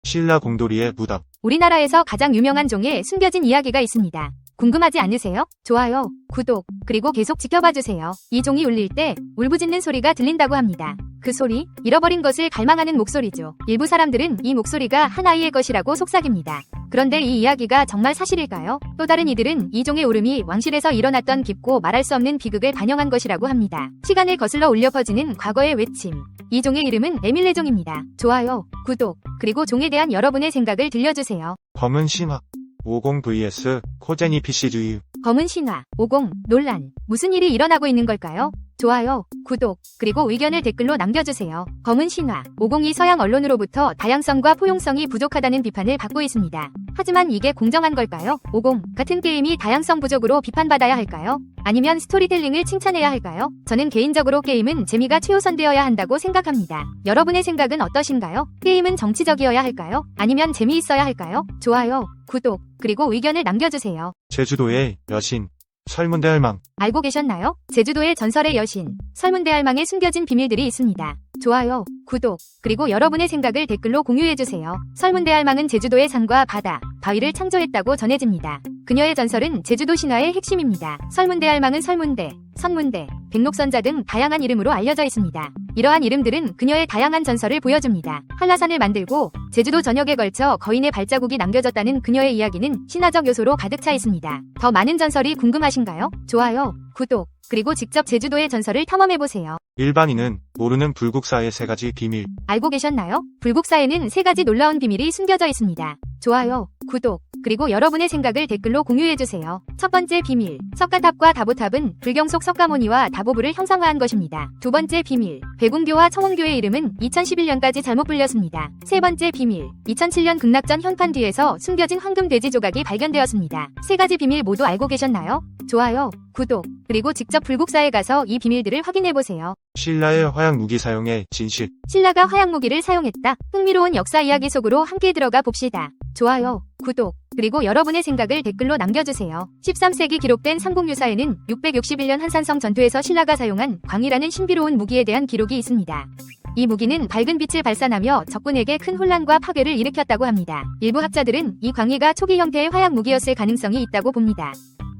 신라 공돌이의 무덤. 우리나라에서 가장 유명한 종에 숨겨진 이야기가 있습니다. 궁금하지 않으세요? 좋아요, 구독, 그리고 계속 지켜봐주세요. 이 종이 울릴 때 울부짖는 소리가 들린다고 합니다. 그 소리, 잃어버린 것을 갈망하는 목소리죠. 일부 사람들은 이 목소리가 한 아이의 것이라고 속삭입니다. 그런데 이 이야기가 정말 사실일까요? 또 다른 이들은 이 종의 울음이 왕실에서 일어났던 깊고 말할 수 없는 비극을 반영한 것이라고 합니다. 시간을 거슬러 울려 퍼지는 과거의 외침. 이 종의 이름은 에밀레종입니다. 좋아요, 구독, 그리고 종에 대한 여러분의 생각을 들려주세요. 검은 신화. 50 vs 코제니 PC주의. 검은 신화, 50, 논란. 무슨 일이 일어나고 있는 걸까요? 좋아요, 구독, 그리고 의견을 댓글로 남겨주세요. 검은 신화, 50이 서양 언론으로부터 다양성과 포용성이 부족하다는 비판을 받고 있습니다. 하지만 이게 공정한 걸까요? 50 같은 게임이 다양성 부족으로 비판받아야 할까요? 아니면 스토리텔링을 칭찬해야 할까요? 저는 개인적으로 게임은 재미가 최우선되어야 한다고 생각합니다. 여러분의 생각은 어떠신가요? 게임은 정치적이어야 할까요? 아니면 재미있어야 할까요? 좋아요, 구독, 그리고 의견을 남겨주세요. 제주도의 여신. 설문대할망. 알고 계셨나요? 제주도의 전설의 여신, 설문대할망에 숨겨진 비밀들이 있습니다. 좋아요, 구독, 그리고 여러분의 생각을 댓글로 공유해주세요. 설문대할망은 제주도의 산과 바다, 바위를 창조했다고 전해집니다. 그녀의 전설은 제주도 신화의 핵심입니다. 설문대할망은 설문대, 선문대, 백록선자 등 다양한 이름으로 알려져 있습니다. 이러한 이름들은 그녀의 다양한 전설을 보여줍니다. 한라산을 만들고 제주도 전역에 걸쳐 거인의 발자국이 남겨졌다는 그녀의 이야기는 신화적 요소로 가득 차 있습니다. 더 많은 전설이 궁금하신가요? 좋아요, 구독, 그리고 직접 제주도의 전설을 탐험해보세요. 일반인은 모르는 불국사의 3가지 비밀. 알고 계셨나요? 불국사에는 3가지 놀라운 비밀이 숨겨져 있습니다. 좋아요, 구독, 그리고 여러분의 생각을 댓글로 공유해주세요. 첫 번째 비밀, 석가탑과 다보탑은 불경 속 석가모니와 다보부를 형상화한 것입니다. 두 번째 비밀, 백운교와 청운교의 이름은 2011년까지 잘못 불렸습니다. 세 번째 비밀, 2007년 극락전 현판 뒤에서 숨겨진 황금 돼지 조각이 발견되었습니다. 3가지 비밀 모두 알고 계셨나요? 좋아요, 구독, 그리고 직접 불국사에 가서 이 비밀들을 확인해보세요. 신라의 화약 무기 사용의 진실. 신라가 화약 무기를 사용했다. 흥미로운 역사 이야기 속으로 함께 들어가 봅시다. 좋아요, 구독, 그리고 여러분의 생각을 댓글로 남겨주세요. 13세기 기록된 삼국유사에는 661년 한산성 전투에서 신라가 사용한 광이라는 신비로운 무기에 대한 기록이 있습니다. 이 무기는 밝은 빛을 발산하며 적군에게 큰 혼란과 파괴를 일으켰다고 합니다. 일부 학자들은 이 광이가 초기 형태의 화약 무기였을 가능성이 있다고 봅니다.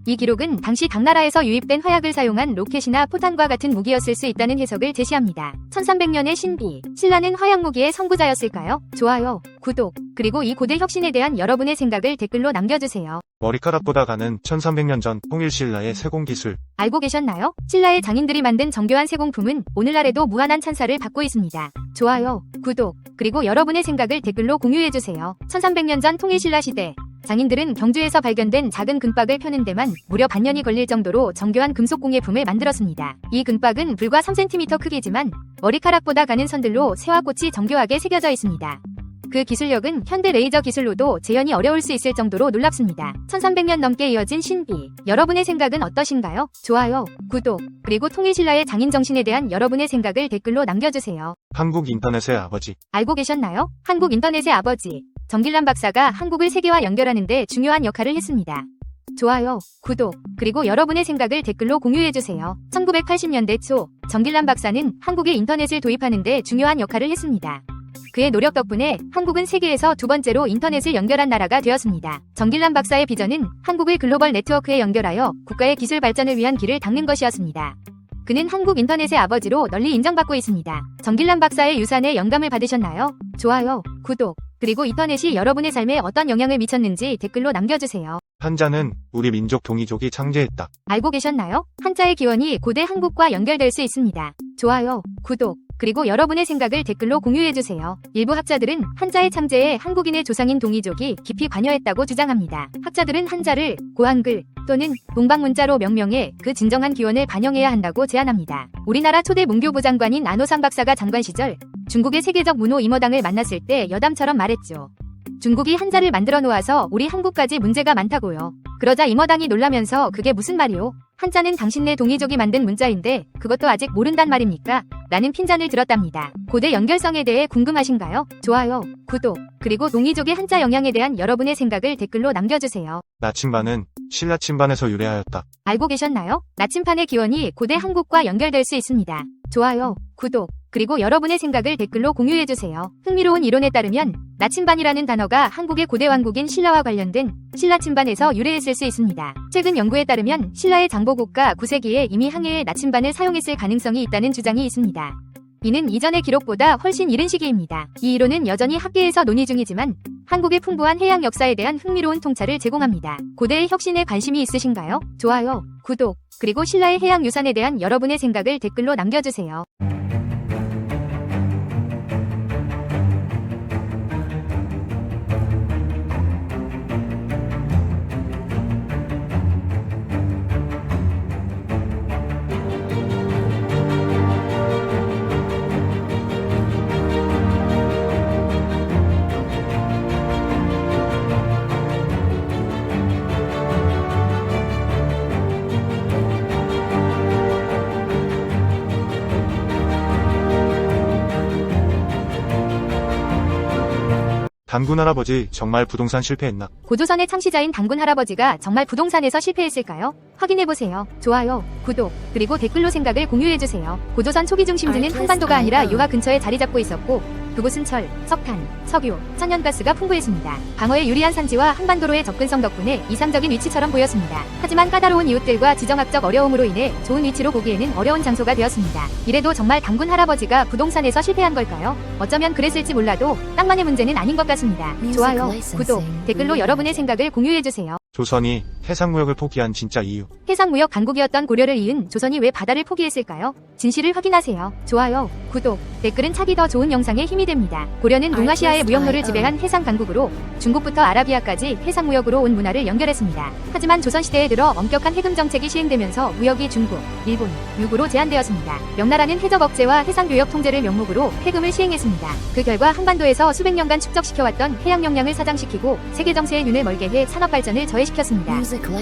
이 기록은 당시 당나라에서 유입된 화약을 사용한 로켓이나 포탄과 같은 무기였을 수 있다는 해석을 제시합니다. 1300년의 신비, 신라는 화약 무기의 선구자였을까요? 좋아요, 구독, 그리고 이 고대 혁신에 대한 여러분의 생각을 댓글로 남겨주세요. 머리카락보다 가는 1300년 전 통일신라의 세공기술. 알고 계셨나요? 신라의 장인들이 만든 정교한 세공품은 오늘날에도 무한한 찬사를 받고 있습니다. 좋아요, 구독, 그리고 여러분의 생각을 댓글로 공유해주세요. 1300년 전 통일신라 시대, 장인들은 경주에서 발견된 작은 금박을 펴는 데만 무려 반년이 걸릴 정도로 정교한 금속 공예품을 만들었습니다. 이 금박은 불과 3cm 크기지만 머리카락보다 가는 선들로 새와 꽃이 정교하게 새겨져 있습니다. 그 기술력은 현대 레이저 기술로도 재현이 어려울 수 있을 정도로 놀랍습니다. 1300년 넘게 이어진 신비, 여러분의 생각은 어떠신가요? 좋아요, 구독, 그리고 통일신라의 장인 정신에 대한 여러분의 생각을 댓글로 남겨주세요. 한국 인터넷의 아버지. 알고 계셨나요? 한국 인터넷의 아버지, 정길란 박사가 한국을 세계와 연결하는 데 중요한 역할을 했습니다. 좋아요, 구독, 그리고 여러분의 생각을 댓글로 공유해주세요. 1980년대 초, 정길란 박사는 한국에 인터넷을 도입하는 데 중요한 역할을 했습니다. 그의 노력 덕분에 한국은 세계에서 2번째로 인터넷을 연결한 나라가 되었습니다. 정길란 박사의 비전은 한국을 글로벌 네트워크에 연결하여 국가의 기술 발전을 위한 길을 닦는 것이었습니다. 그는 한국 인터넷의 아버지로 널리 인정받고 있습니다. 정길란 박사의 유산에 영감을 받으셨나요? 좋아요, 구독, 그리고 인터넷이 여러분의 삶에 어떤 영향을 미쳤는지 댓글로 남겨주세요. 한자는 우리 민족 동이족이 창제했다. 알고 계셨나요? 한자의 기원이 고대 한국과 연결될 수 있습니다. 좋아요, 구독, 그리고 여러분의 생각을 댓글로 공유해주세요. 일부 학자들은 한자의 창제에 한국인의 조상인 동이족이 깊이 관여했다고 주장합니다. 학자들은 한자를 고한글 또는 동방문자로 명명해 그 진정한 기원을 반영해야 한다고 제안합니다. 우리나라 초대 문교부 장관인 안호상 박사가 장관 시절 중국의 세계적 문호 임어당을 만났을 때 여담처럼 말했죠. 중국이 한자를 만들어 놓아서 우리 한국까지 문제가 많다고요. 그러자 임어당이 놀라면서 그게 무슨 말이오? 한자는 당신네 동이족이 만든 문자인데 그것도 아직 모른단 말입니까? 라는 핀잔을 들었답니다. 고대 연결성에 대해 궁금하신가요? 좋아요, 구독, 그리고 동이족의 한자 영향에 대한 여러분의 생각을 댓글로 남겨주세요. 나침반은 신라 침반에서 유래하였다. 알고 계셨나요? 나침판의 기원이 고대 한국과 연결될 수 있습니다. 좋아요, 구독, 그리고 여러분의 생각을 댓글로 공유해주세요. 흥미로운 이론에 따르면 나침반이라는 단어가 한국의 고대 왕국인 신라와 관련된 신라 침반에서 유래했을 수 있습니다. 최근 연구에 따르면 신라의 장보고가 9세기에 이미 항해에 나침반을 사용했을 가능성이 있다는 주장이 있습니다. 이는 이전의 기록보다 훨씬 이른 시기입니다. 이 이론은 여전히 학계에서 논의 중이지만 한국의 풍부한 해양 역사에 대한 흥미로운 통찰을 제공합니다. 고대의 혁신에 관심이 있으신가요? 좋아요, 구독, 그리고 신라의 해양 유산에 대한 여러분의 생각을 댓글로 남겨주세요. 단군 할아버지 정말 부동산 실패했나? 고조선의 창시자인 단군 할아버지가 정말 부동산에서 실패했을까요? 확인해보세요. 좋아요, 구독, 그리고 댓글로 생각을 공유해주세요. 고조선 초기 중심지는 한반도가 아니라 유화 근처에 자리 잡고 있었고 그곳은 철, 석탄, 석유, 천연가스가 풍부했습니다. 방어에 유리한 산지와 한반도로의 접근성 덕분에 이상적인 위치처럼 보였습니다. 하지만 까다로운 이웃들과 지정학적 어려움으로 인해 좋은 위치로 보기에는 어려운 장소가 되었습니다. 이래도 정말 단군 할아버지가 부동산에서 실패한 걸까요? 어쩌면 그랬을지 몰라도 땅만의 문제는 아닌 것 같습니다. 좋아요, 구독, 댓글로 여러분의 생각을 공유해주세요. 조선이 해상무역을 포기한 진짜 이유. 해상무역 강국이었던 고려를 이은 조선이 왜 바다를 포기했을까요? 진실을 확인하세요. 좋아요, 구독, 댓글은 차기 더 좋은 영상에 힘이 됩니다. 고려는 동아시아의 무역로를 지배한 해상 강국으로 중국부터 아라비아까지 해상무역으로 온 문화를 연결했습니다. 하지만 조선시대에 들어 엄격한 해금 정책이 시행되면서 무역이 중국, 일본, 미국으로 제한되었습니다. 명나라는 해적 억제와 해상교역 통제를 명목으로 해금을 시행했습니다. 그 결과 한반도에서 수백 년간 축적시켜왔던 해양 역량을 사장시키고 세계 정세의 눈을 멀게 해 산업 발전을 저해시켰습니다.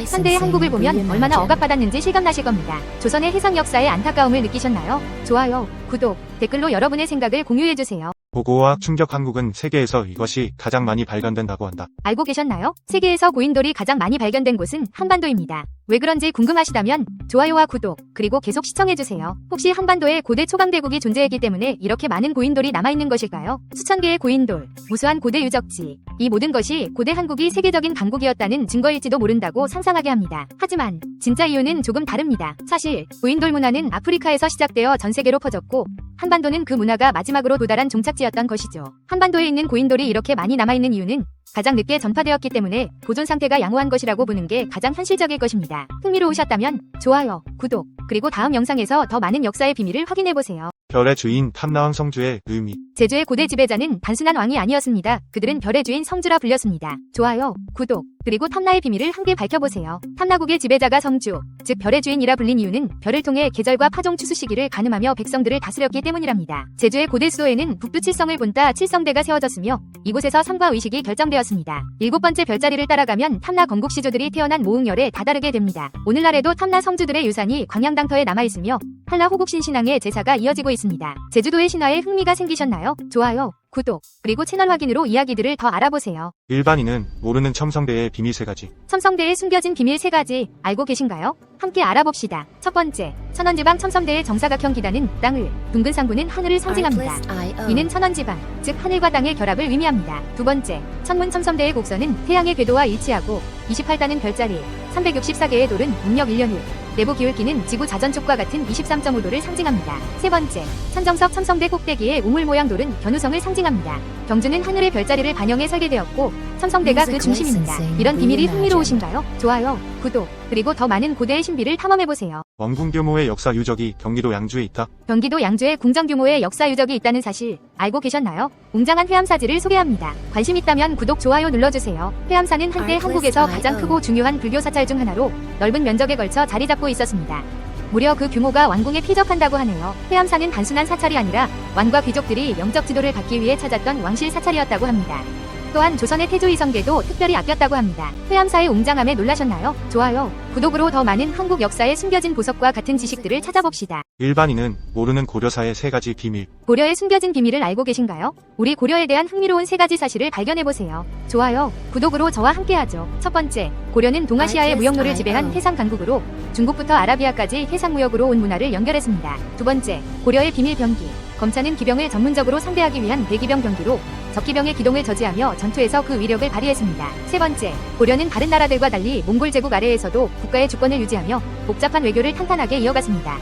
현대의 한국을 보면 얼마나 억압받았는지 실감나실 겁니다. 조선의 해상 역사에 안타까움을 느끼셨나요? 좋아요, 구독, 댓글로 여러분의 생각을 공유해주세요. 고고학 충격. 한국은 세계에서 이것이 가장 많이 발견된다고 한다. 알고 계셨나요? 세계에서 고인돌이 가장 많이 발견된 곳은 한반도입니다. 왜 그런지 궁금하시다면 좋아요와 구독, 그리고 계속 시청해주세요. 혹시 한반도에 고대 초강대국이 존재했기 때문에 이렇게 많은 고인돌이 남아있는 것일까요? 수천 개의 고인돌, 무수한 고대 유적지, 이 모든 것이 고대 한국이 세계적인 강국이었다는 증거일지도 모른다고 상상하게 합니다. 하지만 진짜 이유는 조금 다릅니다. 사실 고인돌 문화는 아프리카에서 시작되어 전 세계로 퍼졌고 한반도는 그 문화가 마지막으로 도달한 종착지였던 것이죠. 한반도에 있는 고인돌이 이렇게 많이 남아있는 이유는 가장 늦게 전파되었기 때문에 보존 상태가 양호한 것이라고 보는 게 가장 현실적일 것입니다. 흥미로우셨다면 좋아요, 구독, 그리고 다음 영상에서 더 많은 역사의 비밀을 확인해보세요. 별의 주인 탐나왕 성주의 의미. 제주의 고대 지배자는 단순한 왕이 아니었습니다. 그들은 별의 주인 성주라 불렸습니다. 좋아요, 구독, 그리고 탐나의 비밀을 함께 밝혀보세요. 탐나국의 지배자가 성주, 즉 별의 주인이라 불린 이유는 별을 통해 계절과 파종 추수 시기를 가늠하며 백성들을 다스렸기 때문이랍니다. 제주의 고대 수도에는 북두 칠성을 본따 칠성대가 세워졌으며 이곳에서 성과 의식이 결정되었습니다. 7번째 별자리를 따라가면 탐나 건국시조들이 태어난 모흥열에 다다르게 됩니다. 오늘날에도 탐나 성주들의 유산이 광양당터에 남아있으며 한라 호국신 신앙의 제사가 이어지고 있습니다. 제주도의 신화에 흥미가 생기셨나요? 좋아요, 구독, 그리고 채널 확인으로 이야기들을 더 알아보세요. 일반인은 모르는 첨성대의 비밀 3가지. 첨성대에 숨겨진 비밀 3가지 알고 계신가요? 함께 알아봅시다. 첫 번째, 천원지방 첨성대의 정사각형 기단은 땅을, 둥근 상부는 하늘을 상징합니다. 이는 천원지방, 즉 하늘과 땅의 결합을 의미합니다. 두 번째, 천문 첨성대의 곡선은 태양의 궤도와 일치하고 28단은 별자리, 364개의 돌은 음력 1년 후, 내부 기울기는 지구 자전축과 같은 23.5도를 상징합니다. 세 번째, 천정석 첨성대 꼭대기의 우물 모양 돌은 견우성을 상징합니다. 경주는 하늘의 별자리를 반영해 설계되었고 첨성대가 그 중심입니다. 이런 비밀이 흥미로우신가요? 좋아요, 구독, 그리고 더 많은 고대의 신비를 탐험해보세요. 원궁 규모의 역사 유적이 경기도 양주에 있다. 경기도 양주에 궁정 규모의 역사 유적이 있다는 사실 알고 계셨나요? 웅장한 회암사지를 소개합니다. 관심 있다면 구독, 좋아요 눌러주세요. 회암사는 한때 한국에서 가장 크고 중요한 불교 사찰 중 하나로 넓은 면적에 걸쳐 자리 잡고 있었습니다. 무려 그 규모가 왕궁에 피접한다고 하네요. 회암사는 단순한 사찰이 아니라 왕과 귀족들이 영적 지도를 받기 위해 찾았던 왕실 사찰이었다고 합니다. 또한 조선의 태조 이성계도 특별히 아꼈다고 합니다. 회암사의 웅장함에 놀라셨나요? 좋아요, 구독으로 더 많은 한국 역사의 숨겨진 보석과 같은 지식들을 찾아봅시다. 일반인은 모르는 고려사의 3가지 비밀. 고려의 숨겨진 비밀을 알고 계신가요? 우리 고려에 대한 흥미로운 3가지 사실을 발견해보세요. 좋아요, 구독으로 저와 함께하죠. 첫 번째, 고려는 동아시아의 무역로를 지배한 해상 강국으로 중국부터 아라비아까지 해상무역으로 온 문화를 연결했습니다. 두 번째, 고려의 비밀 병기. 검차는 기병을 전문적으로 상대하기 위한 대기병 병기로 적기병의 기동을 저지하며 전투에서 그 위력을 발휘했습니다. 세 번째, 고려는 다른 나라들과 달리 몽골 제국 아래에서도 국가의 주권을 유지하며 복잡한 외교를 탄탄하게 이어갔습니다.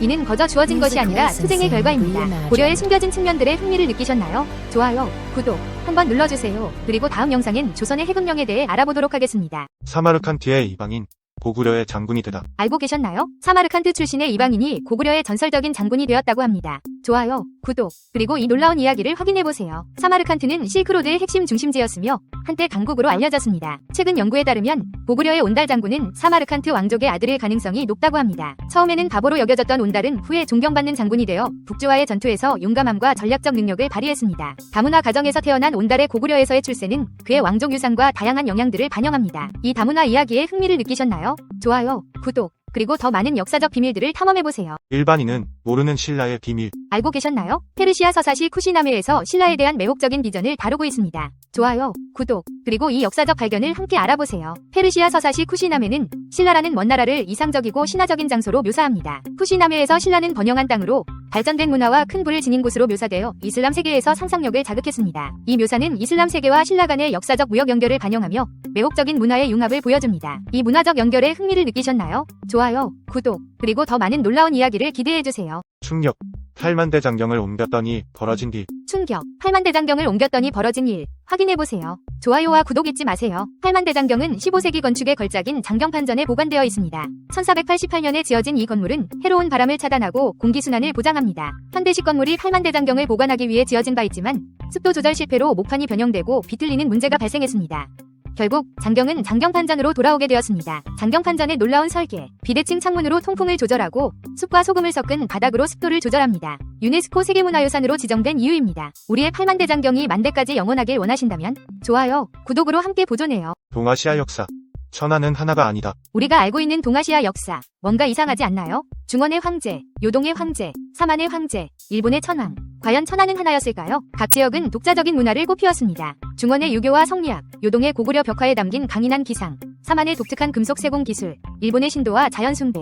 이는 거저 주어진 것이 아니라 투쟁의 결과입니다. 고려의 숨겨진 측면들의 흥미를 느끼셨나요? 좋아요, 구독 한번 눌러주세요. 그리고 다음 영상엔 조선의 해군령에 대해 알아보도록 하겠습니다. 사마르칸트의 이방인, 고구려의 장군이 되다. 알고 계셨나요? 사마르칸트 출신의 이방인이 고구려의 전설적인 장군이 되었다고 합니다. 좋아요, 구독, 그리고 이 놀라운 이야기를 확인해보세요. 사마르칸트는 실크로드의 핵심 중심지였으며 한때 강국으로 알려졌습니다. 최근 연구에 따르면 고구려의 온달 장군은 사마르칸트 왕족의 아들일 가능성이 높다고 합니다. 처음에는 바보로 여겨졌던 온달은 후에 존경받는 장군이 되어 북주와의 전투에서 용감함과 전략적 능력을 발휘했습니다. 다문화 가정에서 태어난 온달의 고구려에서의 출세는 그의 왕족 유산과 다양한 영향들을 반영합니다. 이 다문화 이야기에 흥미를 느끼셨나요? 좋아요, 구독, 그리고 더 많은 역사적 비밀들을 탐험해보세요. 일반인은 모르는 신라의 비밀. 알고 계셨나요? 페르시아 서사시 쿠시나메에서 신라에 대한 매혹적인 비전을 다루고 있습니다. 좋아요, 구독, 그리고 이 역사적 발견을 함께 알아보세요. 페르시아 서사시 쿠시나메는 신라라는 먼 나라를 이상적이고 신화적인 장소로 묘사합니다. 쿠시나메에서 신라는 번영한 땅으로 발전된 문화와 큰 부를 지닌 곳으로 묘사되어 이슬람 세계에서 상상력을 자극했습니다. 이 묘사는 이슬람 세계와 신라 간의 역사적 무역 연결을 반영하며 매혹적인 문화의 융합을 보여줍니다. 이 문화적 연결에 흥미를 느끼셨나요? 좋아요, 구독, 그리고 더 많은 놀라운 이야기를 기대해주세요. 충격. 8만대장경을 옮겼더니 벌어진 일. 충격. 8만대장경을 옮겼더니 벌어진 일. 확인해보세요. 좋아요와 구독 잊지 마세요. 8만대장경은 15세기 건축의 걸작인 장경판전에 보관되어 있습니다. 1488년에 지어진 이 건물은 해로운 바람을 차단하고 공기순환을 보장합니다. 현대식 건물이 8만대장경을 보관하기 위해 지어진 바 있지만 습도 조절 실패로 목판이 변형되고 비틀리는 문제가 발생했습니다. 결국 장경은 장경판전으로 돌아오게 되었습니다. 장경판전의 놀라운 설계, 비대칭 창문으로 통풍을 조절하고 숲과 소금을 섞은 바닥으로 습도를 조절합니다. 유네스코 세계문화유산으로 지정된 이유입니다. 우리의 8만대장경이 만대까지 영원하길 원하신다면 좋아요, 구독으로 함께 보존해요. 동아시아 역사. 천하는 하나가 아니다. 우리가 알고 있는 동아시아 역사, 뭔가 이상하지 않나요? 중원의 황제, 요동의 황제, 사만의 황제, 일본의 천황. 과연 천하는 하나였을까요? 각 지역은 독자적인 문화를 꽃피웠습니다. 중원의 유교와 성리학, 요동의 고구려 벽화에 담긴 강인한 기상, 사만의 독특한 금속 세공 기술, 일본의 신도와 자연 숭배.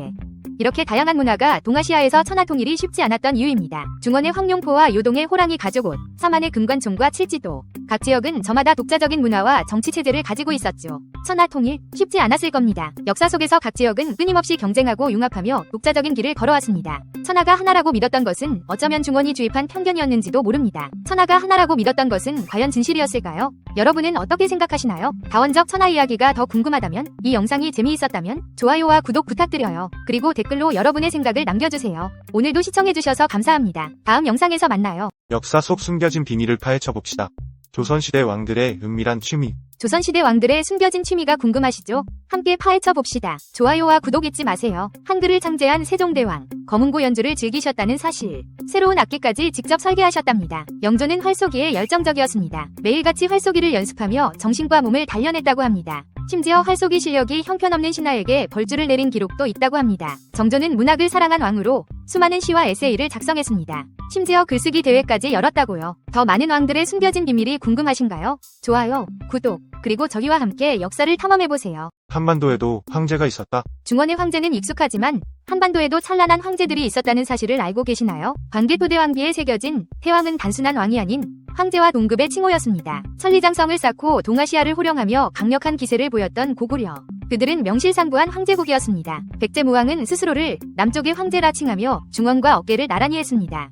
이렇게 다양한 문화가 동아시아에서 천하 통일이 쉽지 않았던 이유입니다. 중원의 황룡포와 요동의 호랑이 가죽옷, 사만의 금관총과 칠지도. 각 지역은 저마다 독자적인 문화와 정치 체제를 가지고 있었죠. 천하 통일 쉽지 않았을 겁니다. 역사 속에서 각 지역은 끊임없이 경쟁하고 융합하며 독자적인 길을 걸어왔습니다. 천하가 하나라고 믿었던 것은 어쩌면 중원이 주입한 편견이었는지도 모릅니다. 천하가 하나라고 믿었던 것은 과연 진실이었을까요? 여러분은 어떻게 생각하시나요? 다원적 천하 이야기가 더 궁금하다면, 이 영상이 재미있었다면 좋아요와 구독 부탁드려요. 그리고 댓글로 여러분의 생각을 남겨주세요. 오늘도 시청해주셔서 감사합니다. 다음 영상에서 만나요. 역사 속 숨겨진 비밀을 파헤쳐봅시다. 조선시대 왕들의 은밀한 취미. 조선시대 왕들의 숨겨진 취미가 궁금하시죠? 함께 파헤쳐봅시다. 좋아요와 구독 잊지 마세요. 한글을 창제한 세종대왕, 검은고 연주를 즐기셨다는 사실. 새로운 악기까지 직접 설계하셨답니다. 영조는 활쏘기에 열정적이었습니다. 매일같이 활쏘기를 연습하며 정신과 몸을 단련했다고 합니다. 심지어 활쏘기 실력이 형편없는 신하에게 벌주를 내린 기록도 있다고 합니다. 정조는 문학을 사랑한 왕으로 수많은 시와 에세이를 작성했습니다. 심지어 글쓰기 대회까지 열었다고요. 더 많은 왕들의 숨겨진 비밀이 궁금하신가요? 좋아요, 구독, 그리고 저희와 함께 역사를 탐험해보세요. 한반도에도 황제가 있었다. 중원의 황제는 익숙하지만 한반도에도 찬란한 황제들이 있었다는 사실을 알고 계시나요? 광개토대 왕비에 새겨진 태왕은 단순한 왕이 아닌 황제와 동급의 칭호였습니다. 천리장성을 쌓고 동아시아를 호령하며 강력한 기세를 보였던 고구려. 그들은 명실상부한 황제국이었습니다. 백제무왕은 스스로를 남쪽의 황제라 칭하며 중원과 어깨를 나란히 했습니다.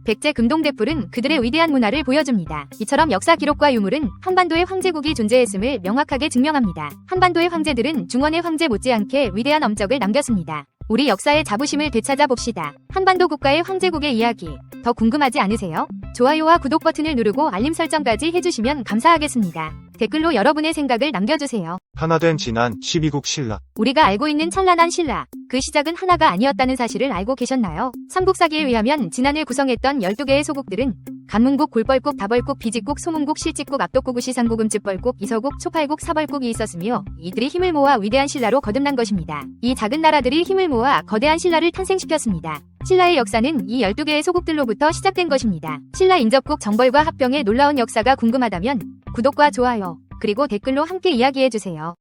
백제 금동대뿔은 그들의 위대한 문화를 보여줍니다. 이처럼 역사 기록과 유물은 한반도의 황제국이 존재했음을 명확하게 증명합니다. 한반도의 황제들은 중원의 황제 못지않게 위대한 업적을 남겼습니다. 우리 역사의 자부심을 되찾아 봅시다. 한반도 국가의 황제국의 이야기, 더 궁금하지 않으세요? 좋아요와 구독 버튼을 누르고 알림 설정까지 해주시면 감사하겠습니다. 댓글로 여러분의 생각을 남겨주세요. 하나된 진한 12국 신라. 우리가 알고 있는 찬란한 신라, 그 시작은 하나가 아니었다는 사실을 알고 계셨나요? 삼국사기에 의하면 진안을 구성했던 12개의 소국들은 간문국, 골벌국, 다벌국, 비직국, 소문국, 실직국, 압독국, 우시상국, 음집벌국, 이서국, 초팔국, 사벌국이 있었으며 이들이 힘을 모아 위대한 신라로 거듭난 것입니다. 이 작은 나라들이 힘을 모아 거대한 신라를 탄생시켰습니다. 신라의 역사는 이 12개의 소국들로부터 시작된 것입니다. 신라 인접국 정벌과 합병의 놀라운 역사가 궁금하다면 구독과 좋아요, 그리고 댓글로 함께 이야기해주세요.